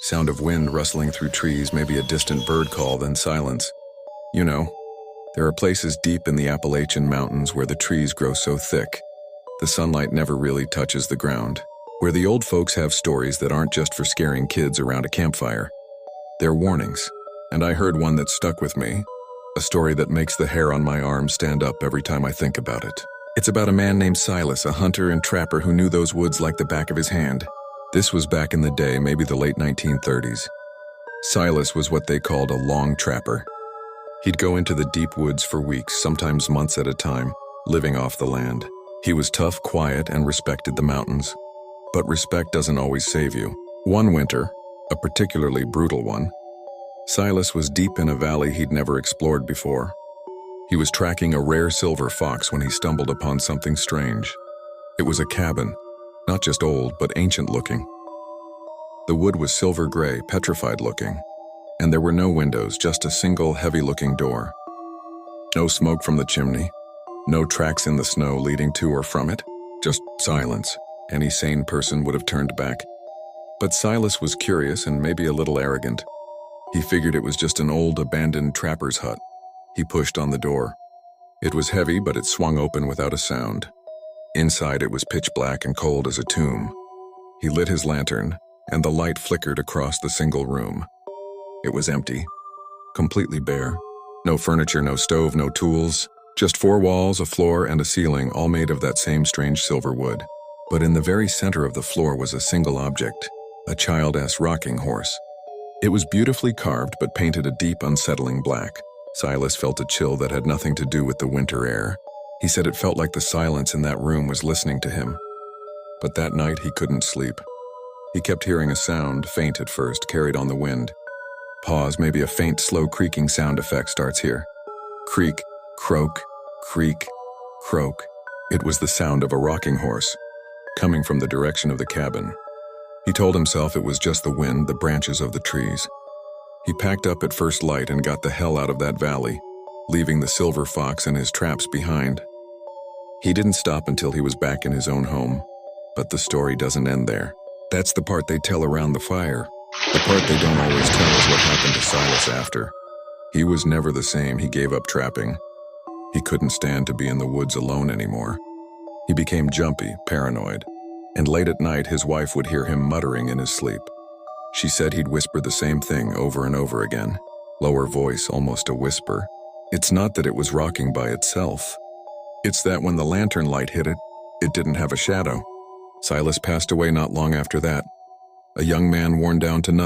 Sound of wind rustling through trees, maybe a distant bird call, then silence. You know, there are places deep in the Appalachian Mountains where the trees grow so thick, the sunlight never really touches the ground, where the old folks have stories that aren't just for scaring kids around a campfire. They're warnings, and I heard one that stuck with me, a story that makes the hair on my arm stand up every time I think about it. It's about a man named Silas, a hunter and trapper who knew those woods like the back of his hand. This was back in the day, maybe the late 1930s. Silas was what they called a long trapper. He'd go into the deep woods for weeks, sometimes months at a time, living off the land. He was tough, quiet, and respected the mountains. But respect doesn't always save you. One winter, a particularly brutal one, Silas was deep in a valley he'd never explored before. He was tracking a rare silver fox when he stumbled upon something strange. It was a cabin, not just old, but ancient looking. The wood was silver gray, petrified looking, and there were no windows, just a single heavy-looking door. No smoke from the chimney, no tracks in the snow leading to or from it, just silence. Any sane person would have turned back. But Silas was curious and maybe a little arrogant. He figured it was just an old, abandoned trapper's hut. He pushed on the door. It was heavy, but it swung open without a sound. Inside, it was pitch black and cold as a tomb. He lit his lantern, and the light flickered across the single room. It was empty, completely bare. No furniture, no stove, no tools. Just 4 walls, a floor, and a ceiling, all made of that same strange silver wood. But in the very center of the floor was a single object, a child-ass rocking horse. It was beautifully carved, but painted a deep, unsettling black. Silas felt a chill that had nothing to do with the winter air. He said it felt like the silence in that room was listening to him. But that night he couldn't sleep. He kept hearing a sound, faint at first, carried on the wind. Pause, maybe a faint, slow creaking sound effect starts here. Creak, croak, creak, croak. It was the sound of a rocking horse, coming from the direction of the cabin. He told himself it was just the wind, the branches of the trees. He packed up at first light and got the hell out of that valley, leaving the silver fox and his traps behind. He didn't stop until he was back in his own home. But the story doesn't end there. That's the part they tell around the fire. The part they don't always tell is what happened to Silas after. He was never the same. He gave up trapping. He couldn't stand to be in the woods alone anymore. He became jumpy, paranoid, and late at night his wife would hear him muttering in his sleep. She said he'd whisper the same thing over and over again. Lower voice, almost a whisper. It's not that it was rocking by itself. It's that when the lantern light hit it, it didn't have a shadow. Silas passed away not long after that. A young man worn down to nothing.